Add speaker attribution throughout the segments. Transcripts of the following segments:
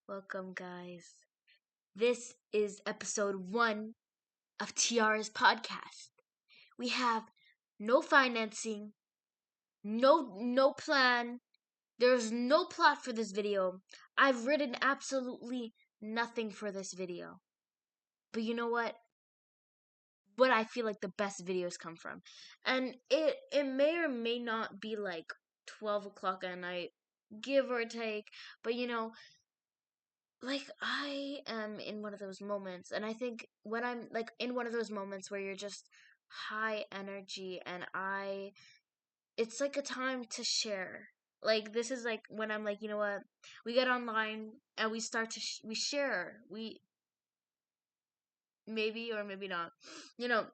Speaker 1: Welcome, guys. This is episode 1 of Tiara's podcast. We have no financing, no plan. There's no plot for this video. I've written absolutely nothing for this video. But you know what? What I feel like the best videos come from. And it may or may not be like 12 o'clock at night, give or take. But like I am in one of those moments, and I think when I'm like in one of those moments where you're just high energy, and it's like a time to share. Like this is like when I'm like, you know what, we get online and we start to we share, we maybe or maybe not, you know,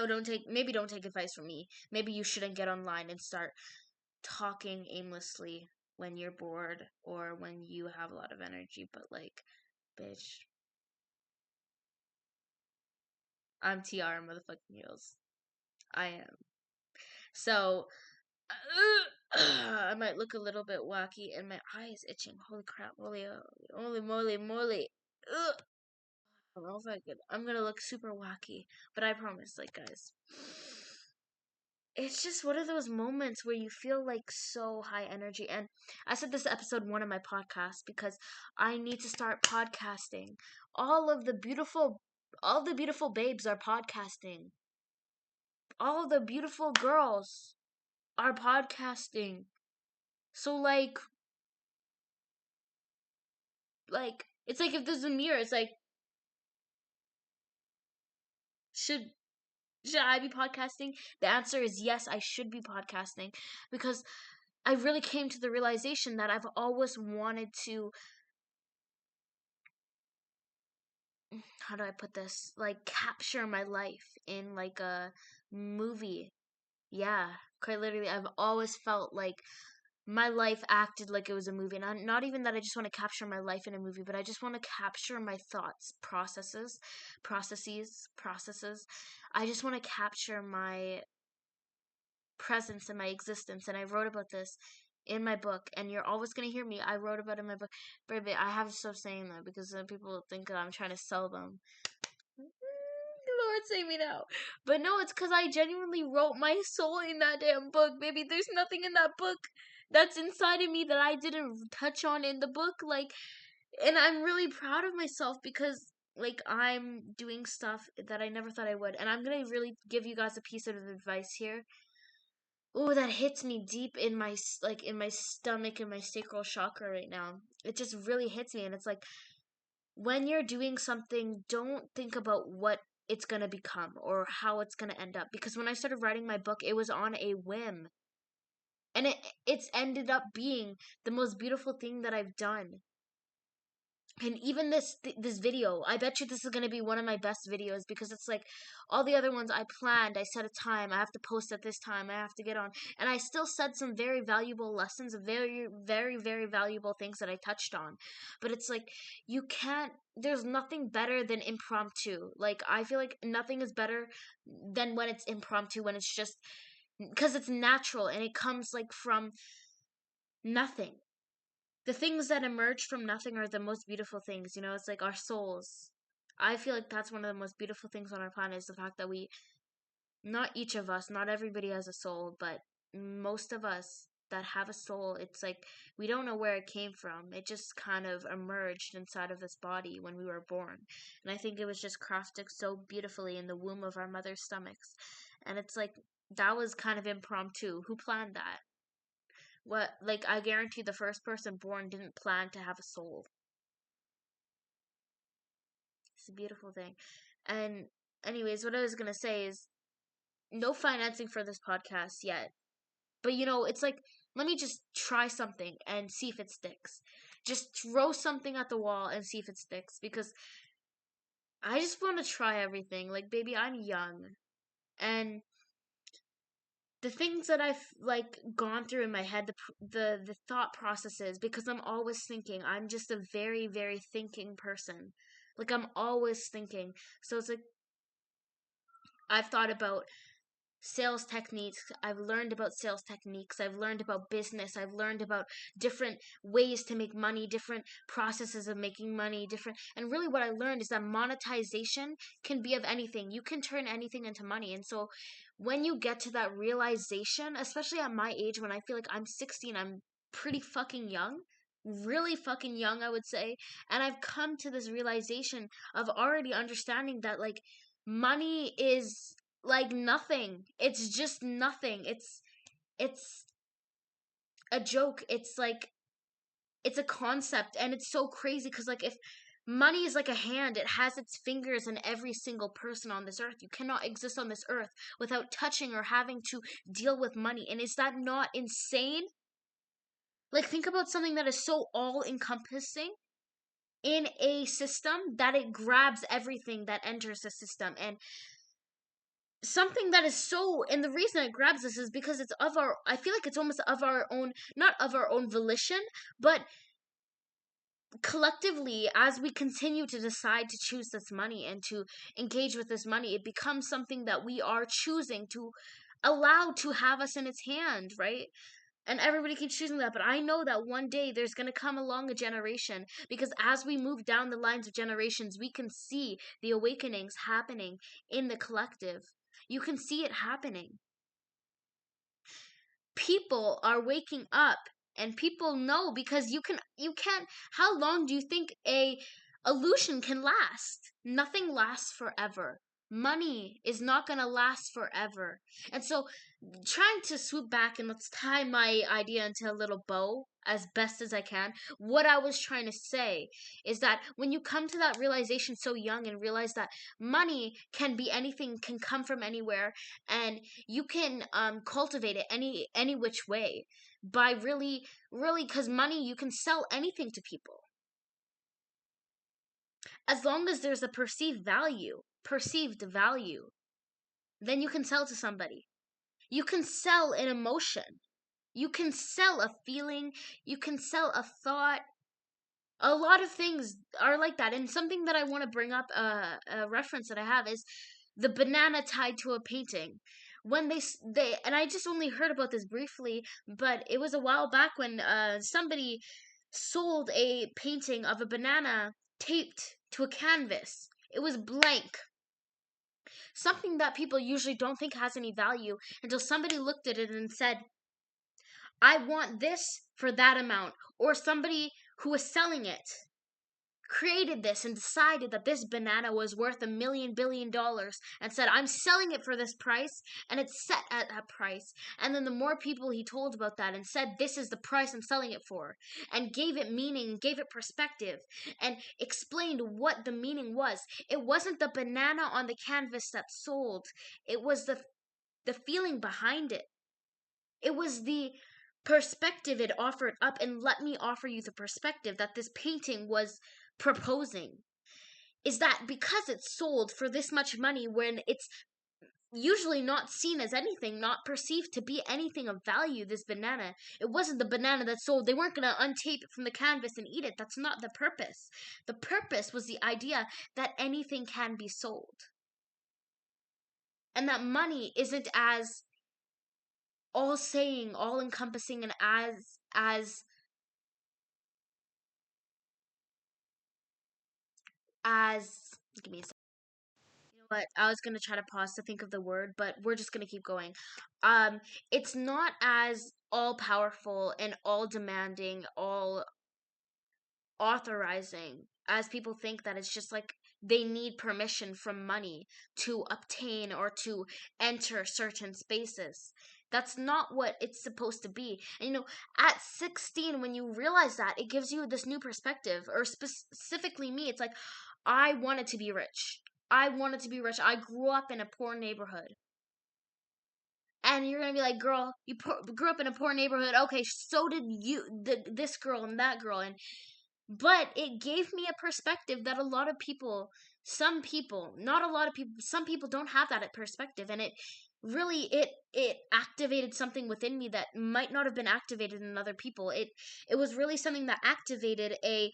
Speaker 1: don't take advice from me. Maybe you shouldn't get online and start talking aimlessly when you're bored or when you have a lot of energy, but like, bitch, I'm TR motherfucking heels. I am. So, I might look a little bit wacky and my eye is itching. Holy crap. Holy moly, moly. Ugh. I don't know if I could. I'm gonna look super wacky. But I promise, like, guys. It's just one of those moments where you feel like so high energy. And I said this episode 1 of my podcast because I need to start podcasting. All of the beautiful, all the beautiful babes are podcasting. All the beautiful girls are podcasting. So like it's like if there's a mirror, it's like should should I be podcasting? The answer is yes, I should be podcasting because I really came to the realization that I've always wanted to, how do I put this? Like capture my life in like a movie. Yeah, quite literally I've always felt like my life acted like it was a movie. And not even that I just want to capture my life in a movie, but I just want to capture my thoughts, processes. I just want to capture my presence and my existence. And I wrote about this in my book, and you're always going to hear me. I wrote about it in my book. Baby, I have to stop saying that because people think that I'm trying to sell them. Lord save me now. But no, it's because I genuinely wrote my soul in that damn book, baby. There's nothing in that book that's inside of me that I didn't touch on in the book. Like, and I'm really proud of myself because, like, I'm doing stuff that I never thought I would. And I'm gonna really give you guys a piece of advice here. Oh, that hits me deep in my, like, in my stomach and my sacral chakra right now. It just really hits me. And it's like, when you're doing something, don't think about what it's going to become or how it's going to end up. Because when I started writing my book, it was on a whim. And it's ended up being the most beautiful thing that I've done. And even this video, I bet you this is going to be one of my best videos because it's like all the other ones I planned, I set a time, I have to post at this time, I have to get on. And I still said some very valuable lessons, very, very, very valuable things that I touched on. But it's like, you can't, there's nothing better than impromptu. Like, I feel like nothing is better than when it's impromptu, when it's just, because it's natural and it comes like from nothing. The things that emerge from nothing are the most beautiful things, it's like our souls. I feel like that's one of the most beautiful things on our planet is the fact that not each of us, not everybody has a soul, but most of us that have a soul, it's like we don't know where it came from. It just kind of emerged inside of this body when we were born. And I think it was just crafted so beautifully in the womb of our mother's stomachs. And it's like that was kind of impromptu. Who planned that? What, like, I guarantee the first person born didn't plan to have a soul. It's a beautiful thing. And anyways, what I was gonna say is no financing for this podcast yet. But it's like, let me just try something and see if it sticks. Just throw something at the wall and see if it sticks because I just want to try everything. Like, baby, I'm young. And the things that I've like gone through in my head, the thought processes, because I'm always thinking. I'm just a very, very thinking person. Like, I'm always thinking. So it's like I've thought about sales techniques. I've learned about sales techniques. I've learned about business. I've learned about different ways to make money, different processes of making money, and really what I learned is that monetization can be of anything. You can turn anything into money. And so when you get to that realization, especially at my age when I feel like I'm 16, I'm pretty fucking young. Really fucking young, I would say. And I've come to this realization of already understanding that like money is like nothing. It's just nothing. It's a joke. It's like it's a concept, and it's so crazy because like if money is like a hand, it has its fingers in every single person on this earth. You cannot exist on this earth without touching or having to deal with money. And is that not insane? Like think about something that is so all encompassing in a system that it grabs everything that enters the system. And something that is so, and the reason it grabs us is because it's of our, I feel like it's almost of our own, not of our own volition, but collectively, as we continue to decide to choose this money and to engage with this money, it becomes something that we are choosing to allow to have us in its hand, right? And everybody keeps choosing that, but I know that one day there's going to come along a generation, because as we move down the lines of generations, we can see the awakenings happening in the collective. You can see it happening. People are waking up, and people know, because you can't, how long do you think a illusion can last? Nothing lasts forever. Money is not going to last forever. And so trying to swoop back, and let's tie my idea into a little bow as best as I can. What I was trying to say is that when you come to that realization so young and realize that money can be anything, can come from anywhere, and you can cultivate it any which way by really, because money, you can sell anything to people as long as there's a perceived value, then you can sell to somebody. You can sell an emotion. You can sell a feeling. You can sell a thought. A lot of things are like that. And something that I want to bring up, a reference that I have, is the banana tied to a painting. When they and I just only heard about this briefly, but it was a while back when somebody sold a painting of a banana taped to a canvas. It was blank. Something that people usually don't think has any value until somebody looked at it and said, I want this for that amount. Or somebody who was selling it created this and decided that this banana was worth $1 million billion and said, I'm selling it for this price, and it's set at that price. And then the more people he told about that and said, this is the price I'm selling it for, and gave it meaning, gave it perspective, and explained what the meaning was. It wasn't the banana on the canvas that sold. It was the feeling behind it. It was the perspective it offered up, and let me offer you the perspective that this painting was proposing. Is that because it's sold for this much money, when it's usually not seen as anything, not perceived to be anything of value, this banana, it wasn't the banana that sold. They weren't going to untape it from the canvas and eat it. That's not the purpose. The purpose was the idea that anything can be sold, and that money isn't as all saying, all encompassing, and as give me a second. You know what? I was gonna try to pause to think of the word, but we're just gonna keep going. It's not as all powerful and all demanding, all authorizing as people think, that it's just like they need permission from money to obtain or to enter certain spaces. That's not what it's supposed to be. And at 16, when you realize that, it gives you this new perspective. Or specifically me, it's like, I wanted to be rich. I wanted to be rich. I grew up in a poor neighborhood. And you're gonna be like, girl, you grew up in a poor neighborhood. Okay, so did this girl and that girl. But it gave me a perspective that a lot of people, some people, not a lot of people, some people don't have that perspective. And it really, it activated something within me that might not have been activated in other people. It was really something that activated a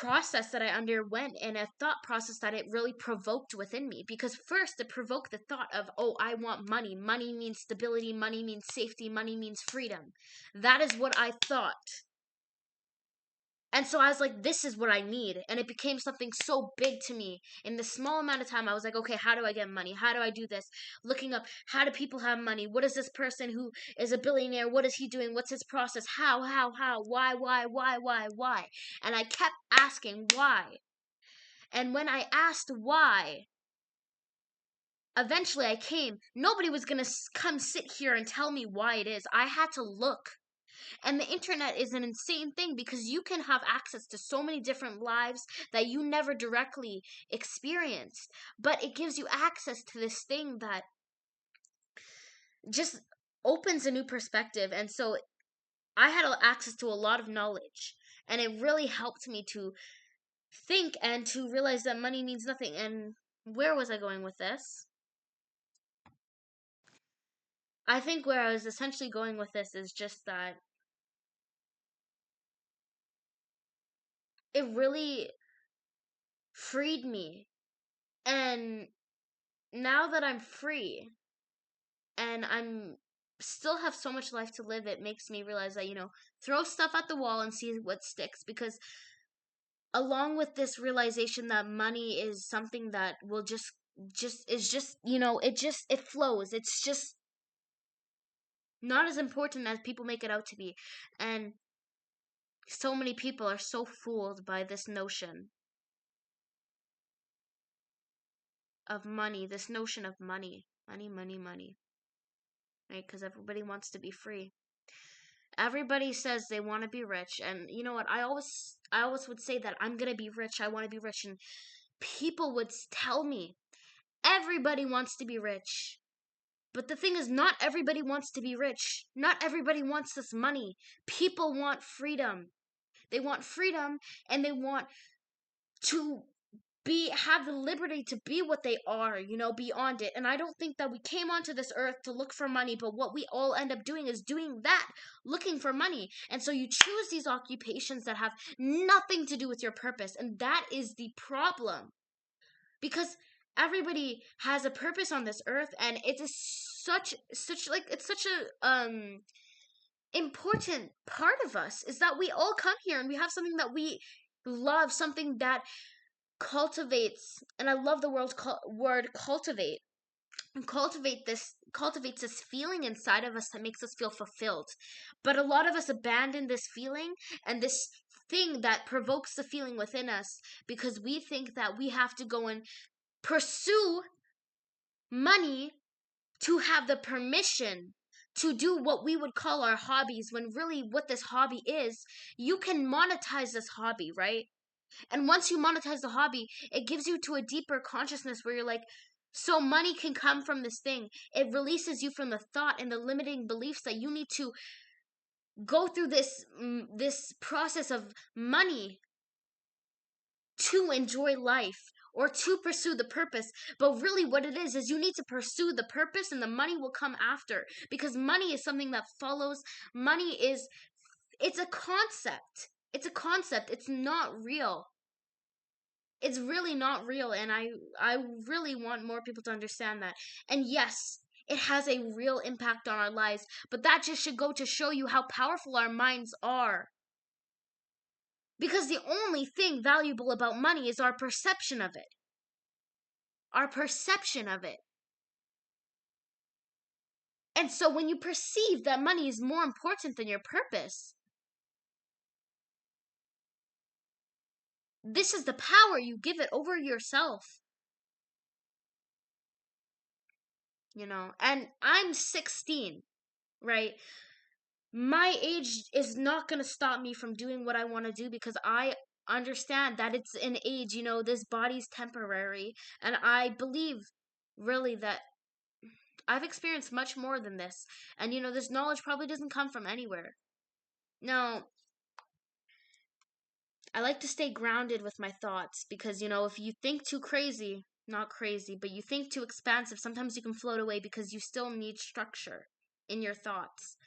Speaker 1: process that I underwent, and a thought process that it really provoked within me. Because first it provoked the thought of, oh, I want money. Money means stability. Money means safety. Money means freedom. That is what I thought. And so I was like, this is what I need. And it became something so big to me. In this small amount of time, I was like, okay, how do I get money? How do I do this? Looking up, how do people have money? What is this person who is a billionaire? What is he doing? What's his process? How? Why? And I kept asking why. And when I asked why, eventually I came. Nobody was going to come sit here and tell me why it is. I had to look. And the internet is an insane thing because you can have access to so many different lives that you never directly experienced. But it gives you access to this thing that just opens a new perspective. And so I had access to a lot of knowledge. And it really helped me to think and to realize that money means nothing. And where was I going with this? I think where I was essentially going with this is just that it really freed me. And now that I'm free and I'm still have so much life to live, it makes me realize that, throw stuff at the wall and see what sticks. Because along with this realization that money is something that will just is just, it flows. It's just not as important as people make it out to be. And so many people are so fooled by this notion of money, this notion of money, money, right? Because everybody wants to be free. Everybody says they want to be rich, and you know what? I always would say that I'm gonna be rich. I want to be rich, and people would tell me everybody wants to be rich. But the thing is, not everybody wants to be rich. Not everybody wants this money. People want freedom. They want freedom, and they want to have the liberty to be what they are, beyond it. And I don't think that we came onto this earth to look for money, but what we all end up doing is doing that, looking for money. And so you choose these occupations that have nothing to do with your purpose, and that is the problem. Because everybody has a purpose on this earth, and it's such a important part of us, is that we all come here and we have something that we love, something that cultivates, and I love the word cultivate. And cultivates this feeling inside of us that makes us feel fulfilled. But a lot of us abandon this feeling and this thing that provokes the feeling within us because we think that we have to go and pursue money to have the permission to do what we would call our hobbies, when really what this hobby is, you can monetize this hobby, right? And once you monetize the hobby, it gives you to a deeper consciousness where you're like, so money can come from this thing. It releases you from the thought and the limiting beliefs that you need to go through this process of money to enjoy life or to pursue the purpose. But really what it is you need to pursue the purpose, and the money will come after, because money is something that follows. It's a concept. It's not real. It's really not real, and I really want more people to understand that. And yes, it has a real impact on our lives, but that just should go to show you how powerful our minds are. Because the only thing valuable about money is our perception of it. Our perception of it. And so when you perceive that money is more important than your purpose, this is the power you give it over yourself. And I'm 16, right? My age is not going to stop me from doing what I want to do, because I understand that it's an age, this body's temporary. And I believe really that I've experienced much more than this. And, this knowledge probably doesn't come from anywhere. Now, I like to stay grounded with my thoughts because, if you think too crazy, not crazy, but you think too expansive, sometimes you can float away because you still need structure in your thoughts.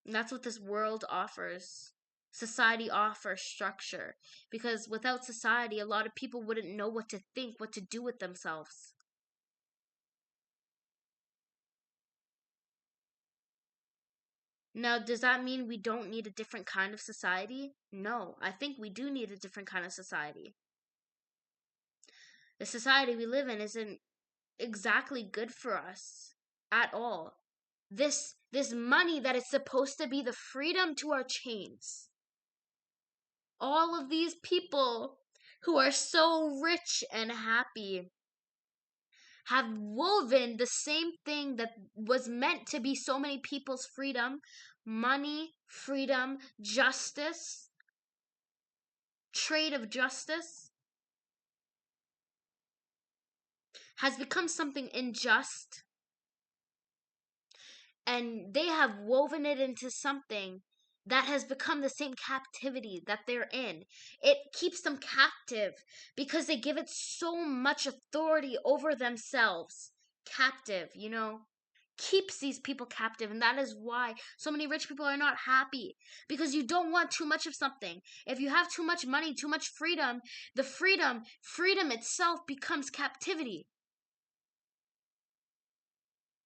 Speaker 1: And that's what this world offers. Society offers structure. Because without society, a lot of people wouldn't know what to think, what to do with themselves. Now, does that mean we don't need a different kind of society? No, I think we do need a different kind of society. The society we live in isn't exactly good for us at all. This money that is supposed to be the freedom to our chains. All of these people who are so rich and happy have woven the same thing that was meant to be so many people's freedom, money, freedom, justice, trade of justice, has become something unjust, and they have woven it into something that has become the same captivity that they're in. It keeps them captive because they give it so much authority over themselves. Captive, keeps these people captive, and that is why so many rich people are not happy, because you don't want too much of something. If you have too much money, too much freedom, the freedom itself becomes captivity.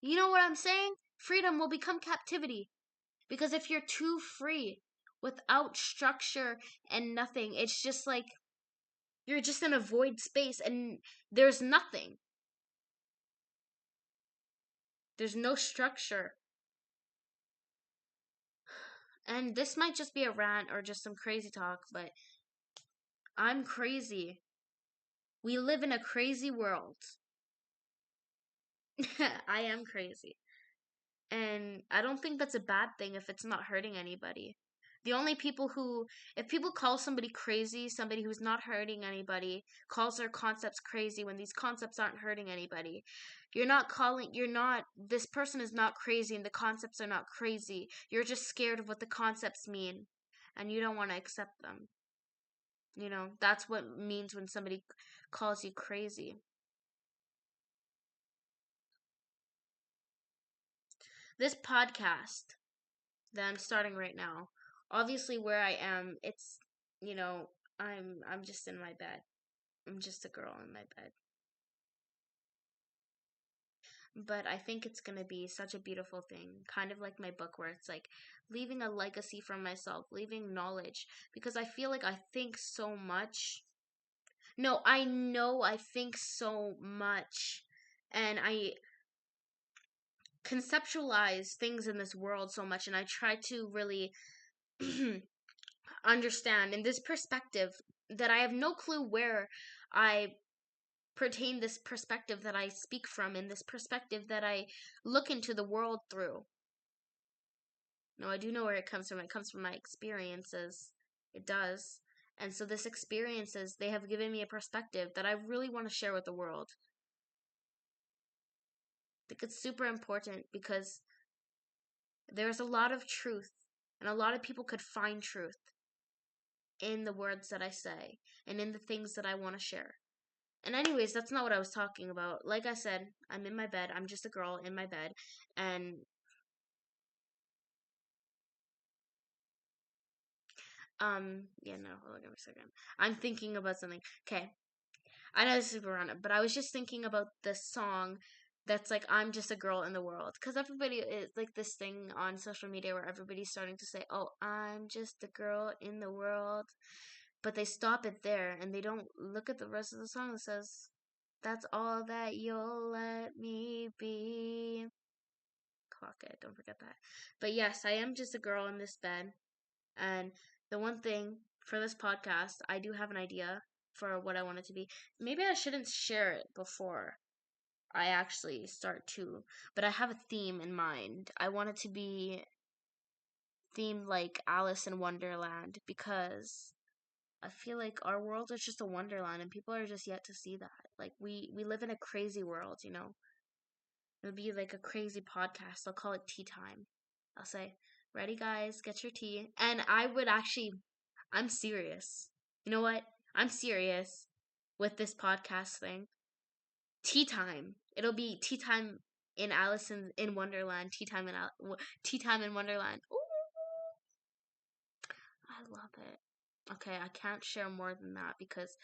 Speaker 1: You know what I'm saying? Freedom will become captivity. Because if you're too free without structure and nothing, it's just like you're just in a void space and there's nothing. There's no structure. And this might just be a rant or just some crazy talk, but I'm crazy. We live in a crazy world. I am crazy. And I don't think that's a bad thing if it's not hurting anybody. The only people who, if people call somebody crazy, somebody who's not hurting anybody, calls their concepts crazy when these concepts aren't hurting anybody. This person is not crazy and the concepts are not crazy. You're just scared of what the concepts mean and you don't want to accept them. That's what it means when somebody calls you crazy. This podcast that I'm starting right now, obviously where I am, it's, I'm just in my bed. I'm just a girl in my bed. But I think it's going to be such a beautiful thing, kind of like my book where it's like leaving a legacy for myself, leaving knowledge, because I feel like I think so much. No, I know I think so much, and I conceptualize things in this world so much, and I try to really understand in this perspective that I have no clue where I pertain this perspective that I speak from, in this perspective that I look into the world through. No, I do know where it comes from. It comes from my experiences. It does. And so this experiences, they have given me a perspective that I really want to share with the world. I think it's super important because there's a lot of truth, and a lot of people could find truth in the words that I say and in the things that I want to share. And anyways, that's not what I was talking about. Like I said, I'm in my bed. I'm just a girl in my bed. And yeah, no, hold on a second. I'm thinking about something. Okay. I know this is random, but I was just thinking about this song that's like I'm just a girl in the world, because everybody is like this thing on social media where everybody's starting to say, "Oh, I'm just a girl in the world." But they stop it there and they don't look at the rest of the song that says, "That's all that you'll let me be." Clock it, don't forget that. But yes, I am just a girl in this bed. And the one thing for this podcast, I do have an idea for what I want it to be. Maybe I shouldn't share it before I actually start to, but I have a theme in mind. I want it to be themed like Alice in Wonderland, because I feel like our world is just a wonderland and people are just yet to see that. Like we live in a crazy world. It'll be like a crazy podcast. I'll call it tea time. I'll say, "Ready guys, get your tea." And I'm serious. You know what? I'm serious with this podcast thing. Tea time. It'll be tea time in Alice in Wonderland. Tea time in Wonderland. Ooh. love it. Okay, I can't share more than that because,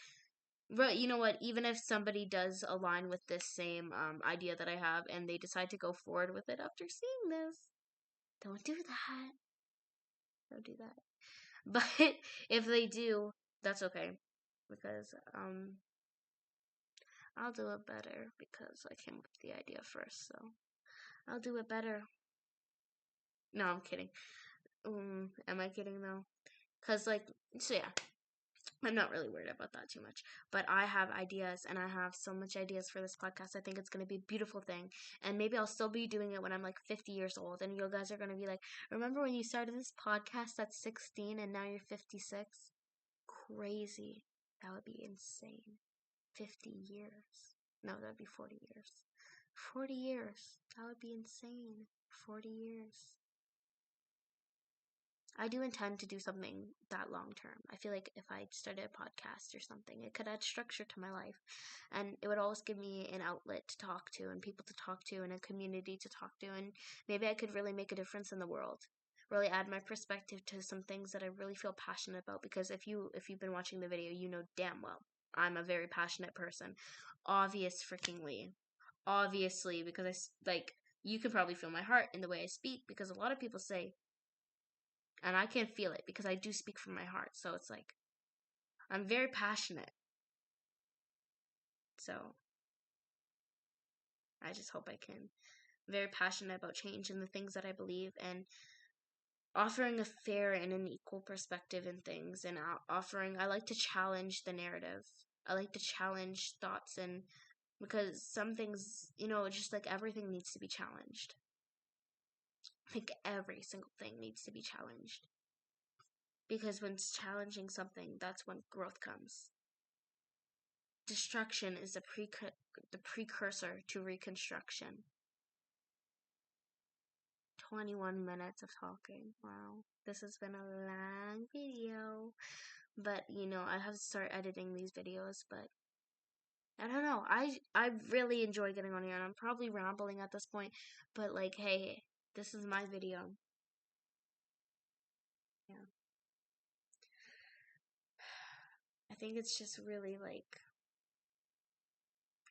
Speaker 1: but you know what? Even if somebody does align with this same idea that I have and they decide to go forward with it after seeing this, don't do that. Don't do that. But if they do, that's okay because I'll do it better because I came up with the idea first, so I'll do it better. No, I'm kidding. Am I kidding though? Cause like, so yeah, I'm not really worried about that too much. But I have ideas, and I have so much ideas for this podcast. I think it's gonna be a beautiful thing, and maybe I'll still be doing it when I'm like 50 years old, and you guys are gonna be like, "Remember when you started this podcast at 16, and now you're 56?" Crazy. That would be insane. 50 years. No, that would be 40 years. 40 years. That would be insane. 40 years. I do intend to do something that long term. I feel like if I started a podcast or something, it could add structure to my life. And it would always give me an outlet to talk to and people to talk to and a community to talk to. And maybe I could really make a difference in the world. Really add my perspective to some things that I really feel passionate about. Because if you've been watching the video, you know damn well I'm a very passionate person. Obviously, because like you can probably feel my heart in the way I speak. Because a lot of people say, and I can feel it because I do speak from my heart. So it's like I'm very passionate. So I just hope I can. Very passionate about change and the things that I believe and offering a fair and an equal perspective in things and offering. I like to challenge the narrative. I like to challenge thoughts and because some things, just like everything needs to be challenged. Like every single thing needs to be challenged. Because when it's challenging something, that's when growth comes. Destruction is the precursor to reconstruction. 21 minutes of talking. Wow. This has been a long video. But, I have to start editing these videos, but I don't know. I really enjoy getting on here, and I'm probably rambling at this point, but like, hey, this is my video. Yeah. I think it's just really like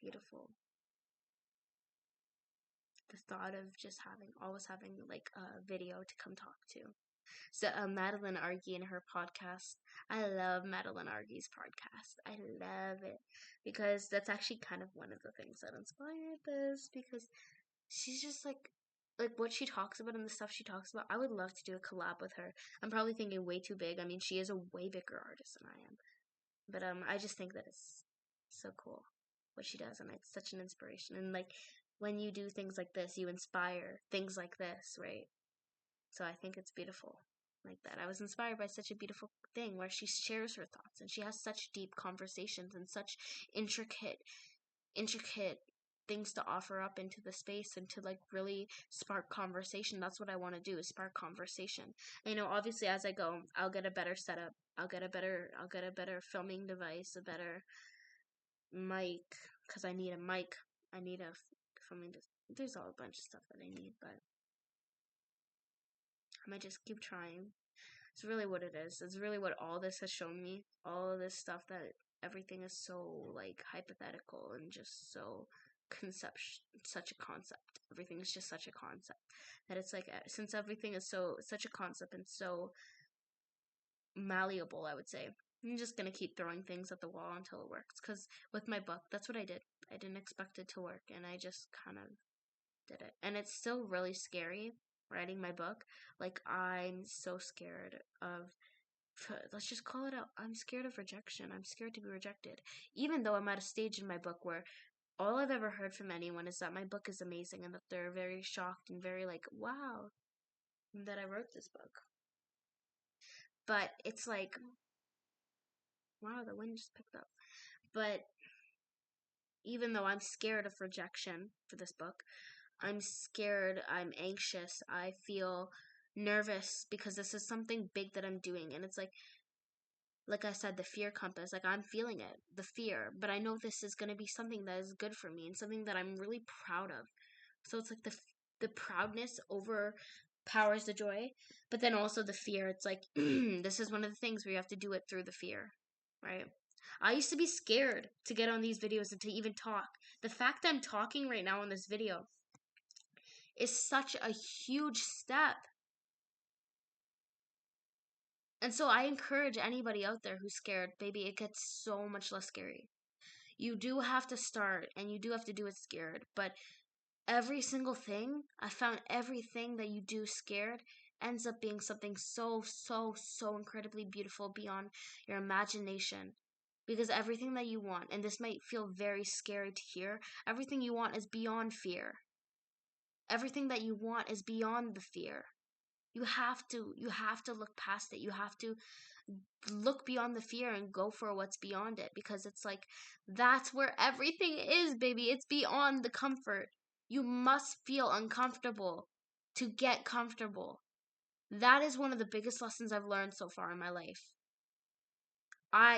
Speaker 1: beautiful. The thought of just always having like a video to come talk to. So Madeline Argy in her podcast, I love Madeline Argy's podcast. I love it because that's actually kind of one of the things that inspired this because she's just like what she talks about and the stuff she talks about. I would love to do a collab with her. I'm probably thinking way too big. I mean, she is a way bigger artist than I am. But I just think that it's so cool what she does and it's such an inspiration. And like when you do things like this, you inspire things like this, right? So I think it's beautiful like that. I was inspired by such a beautiful thing where she shares her thoughts and she has such deep conversations and such intricate things to offer up into the space and to like really spark conversation. That's what I want to do is spark conversation. And, obviously as I go, I'll get a better setup. I'll get a better filming device, a better mic because I need a mic. I need a filming. There's all a bunch of stuff that I need, but I might just keep trying. It's really what it is. It's really what all this has shown me. All of this stuff that everything is so like hypothetical and just so such a concept. Everything is just such a concept that it's like since everything is such a concept and so malleable, I would say I'm just gonna keep throwing things at the wall until it works. Because with my book, that's what I did. I didn't expect it to work, and I just kind of did it. And it's still really scary writing my book. Like I'm so scared of let's just call it out. I'm scared of rejection. I'm scared to be rejected. Even though I'm at a stage in my book where all I've ever heard from anyone is that my book is amazing and that they're very shocked and very like, wow, that I wrote this book. But it's like, wow, the wind just picked up. But even though I'm scared of rejection for this book, I'm scared, I'm anxious, I feel nervous because this is something big that I'm doing. And it's like I said, the fear compass, like I'm feeling it, the fear, but I know this is going to be something that is good for me and something that I'm really proud of. So it's like the proudness over powers the joy, but then also the fear. It's like, this is one of the things where you have to do it through the fear, right? I used to be scared to get on these videos and to even talk. The fact that I'm talking right now on this video is such a huge step. And so I encourage anybody out there who's scared, baby, it gets so much less scary. You do have to start and you do have to do it scared, but every single thing, I found everything that you do scared ends up being something so, so, so incredibly beautiful beyond your imagination. Because everything that you want, and this might feel very scary to hear, everything you want is beyond fear. Everything that you want is beyond the fear. You have to look past it. You have to look beyond the fear and go for what's beyond it, because it's like that's where everything is, baby. It's beyond the comfort. You must feel uncomfortable to get comfortable. That is one of the biggest lessons I've learned so far in my life.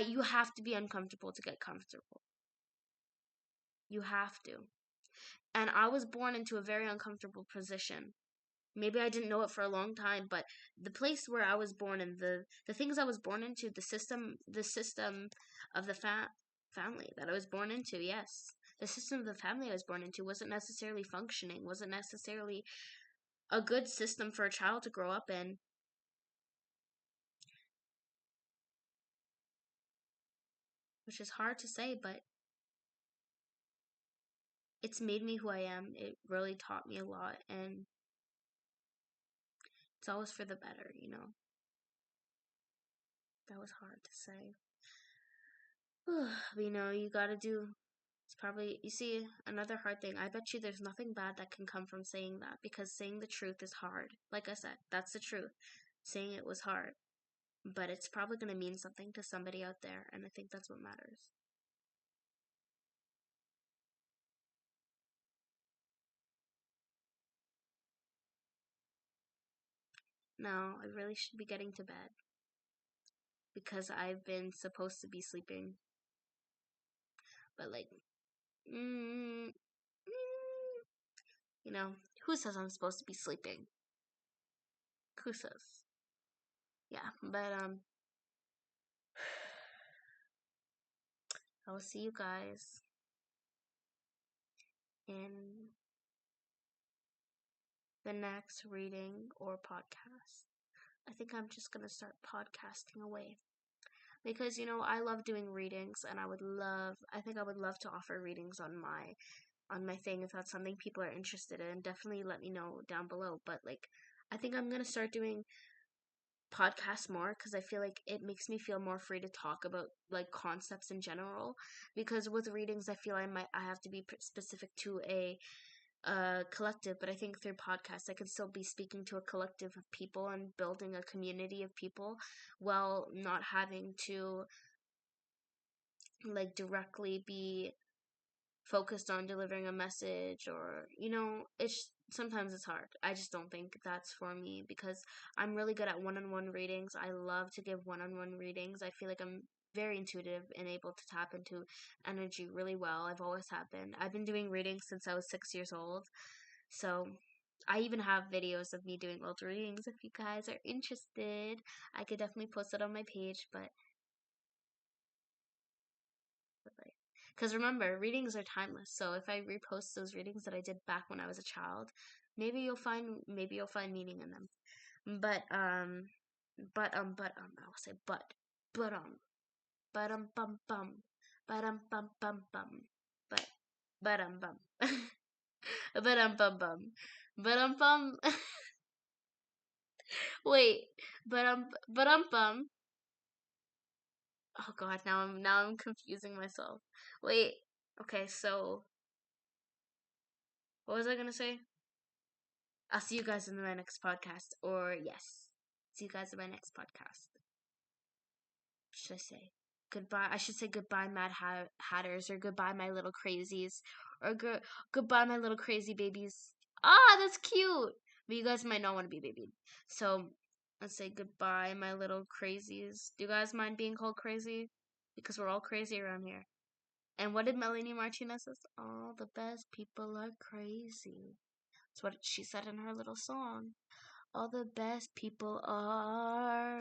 Speaker 1: You have to be uncomfortable to get comfortable. You have to. And I was born into a very uncomfortable position. Maybe I didn't know it for a long time, but the place where I was born and the things I was born into, the system of the family that I was born into, yes. The system of the family I was born into wasn't necessarily functioning, wasn't necessarily a good system for a child to grow up in. Which is hard to say, but it's made me who I am. It really taught me a lot, and it's always for the better, you know. That was hard to say. But, you know, you gotta do. It's probably, you see, another hard thing. I bet you there's nothing bad that can come from saying that, because saying the truth is hard. Like I said, that's the truth. Saying it was hard. But it's probably gonna mean something to somebody out there, and I think that's what matters. Now, I really should be getting to bed, because I've been supposed to be sleeping. But, like, mm, you know, who says I'm supposed to be sleeping? Who says? Yeah, but, I will see you guys in the next reading or podcast. I think I'm just gonna start podcasting away, because, you know, I love doing readings, and I think I would love to offer readings on my thing. If that's something people are interested in, definitely let me know down below. But, like, I think I'm gonna start doing podcasts more, because I feel like it makes me feel more free to talk about, like, concepts in general. Because with readings, I feel I have to be specific to a collective, but I think through podcasts I can still be speaking to a collective of people and building a community of people, while not having to, like, directly be focused on delivering a message. Or, you know, sometimes it's hard. I just don't think that's for me, because I'm really good at one-on-one readings. I love to give one-on-one readings. I feel like I'm very intuitive and able to tap into energy really well. I've always have been. I've been doing readings since I was 6 years old. So I even have videos of me doing old readings. If you guys are interested, I could definitely post it on my page. But like, because remember, readings are timeless. So if I repost those readings that I did back when I was a child, maybe you'll find meaning in them. I will say but bum bum, bum bum, bum, bum, bum. Wait, bum. Oh God, now I'm confusing myself. Wait. Okay, so what was I gonna say? I'll see you guys in my next podcast. Or yes, see you guys in my next podcast. What should I say? Goodbye. I should say goodbye, Mad Hatters, or goodbye, my little crazies, or goodbye, my little crazy babies. Ah, that's cute. But you guys might not want to be babied. So let's say goodbye, my little crazies. Do you guys mind being called crazy? Because we're all crazy around here. And what did Melanie Martinez say? All the best people are crazy. That's what she said in her little song. all the best people are.